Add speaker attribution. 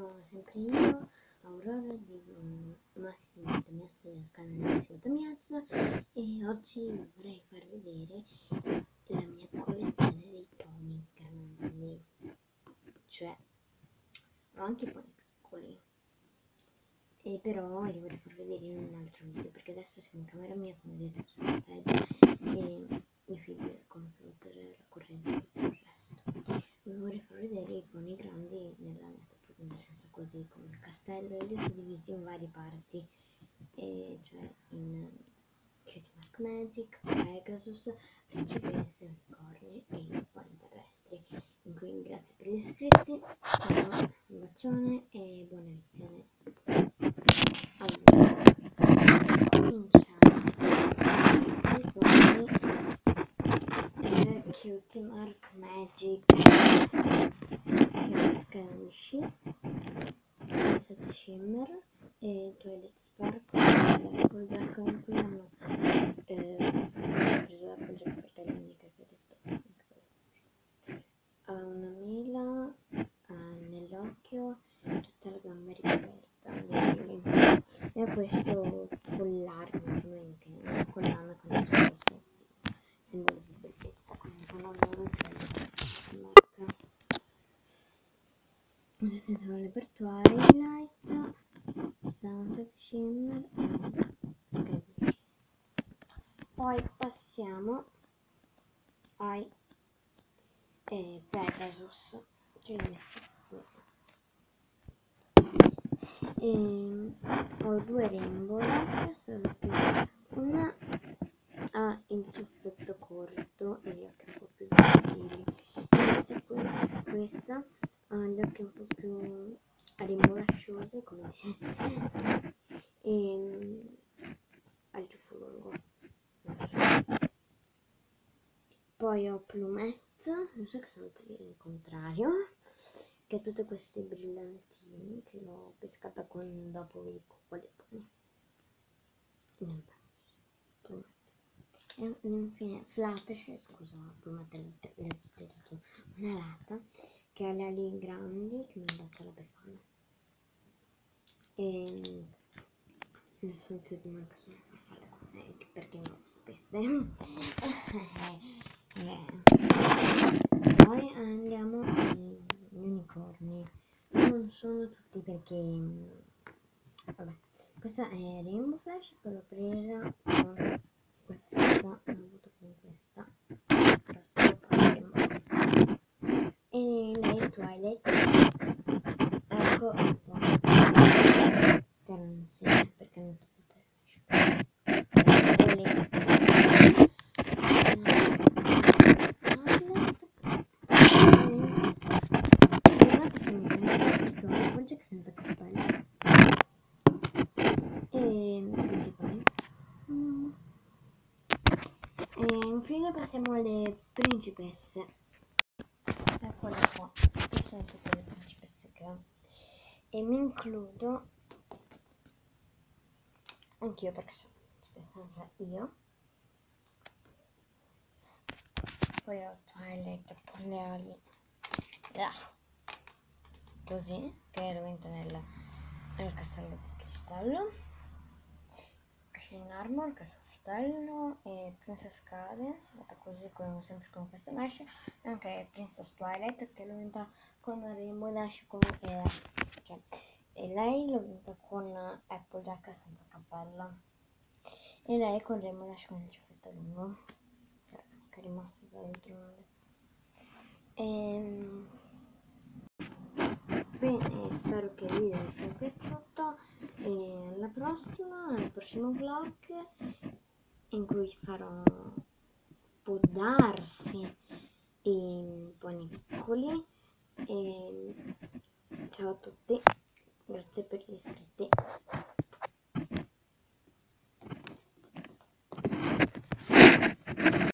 Speaker 1: sono sempre io, Aurora di Massimo Tomiazzo del canale Massimo Tomiazzo, e oggi vorrei far vedere la mia collezione dei pony grandi, cioè ho anche i pony piccoli, e però li vorrei far vedere in un altro video perché adesso siamo in camera mia, come vedete, sulla sedia e mio figlio è al computer, la corrente e tutto il resto. Vi vorrei far vedere i pony grandi nella mia statura, nel senso così come il castello, e li ho suddivisi in varie parti, cioè in Cutie Mark Magic, Pegasus, Principesse, Unicorni e i pony terrestri. In cui grazie per gli iscritti, un bacione e buona visione. Allora, cominciamo. I pony Cutie Mark Magic, Scanishes, Set Shimmer e Twilight Sparkle, l'Applejack in cui hanno ho preso l'Applejack perché è l'unica che ho detto. Ha una mela nell'occhio, tutta la gamba ricoperta di peli, e ha questo collare che è una collana con il suo simbolo di bellezza, comunque non lo marca. Queste sono le per Twilight, Sunset Shimmer e Sky Wishes. Poi passiamo ai Pegasus, che ho messo qui. Ho due Rainbow Dash, solo che una ha il ciuffetto corto e gli occhi un po' più gentili, invece questa ha gli occhi un po' più rimbolasciosi, come dire, e ha il ciuffo lungo, non so. Poi ho Plumette, non so che sono il contrario, che ha tutte queste brillantini che l'ho pescata con dopo i cucoli pony. E infine Fluttershy, scusa, Plumette letteratura, una lata che ha le ali grandi che mi ha dato la Befana. E non sono più di marca, sono farfalle con egg, perché non lo sapesse. Poi andiamo agli unicorni. Non sono tutti perché vabbè, questa è Rainbow Flash che l'ho presa con questa, ho avuto con questa, e lei è Twilight, ecco un po' che erano insieme perché non potete senza cappello e infine passiamo alle principesse. Eccole qua, queste sono tutte le principesse che ho e mi includo anch'io perché sono principessa, cioè io. Poi ho Twilight con le ali così, che lo entra nel castello di cristallo, Shane Armor che è suo fratello, e Princess Cadence fatta così sempre con questa mesh, e anche Princess Twilight che lo entra con Rainbow Dash come era, cioè, e lei lo entra con Applejack senza cappella, e lei con Rainbow Dash con il ciuffetto lungo che è rimasto dall'altro. Bene, spero che il video vi sia piaciuto e alla prossima, al prossimo vlog in cui può darsi i pony piccoli. E ciao a tutti, grazie per gli iscritti.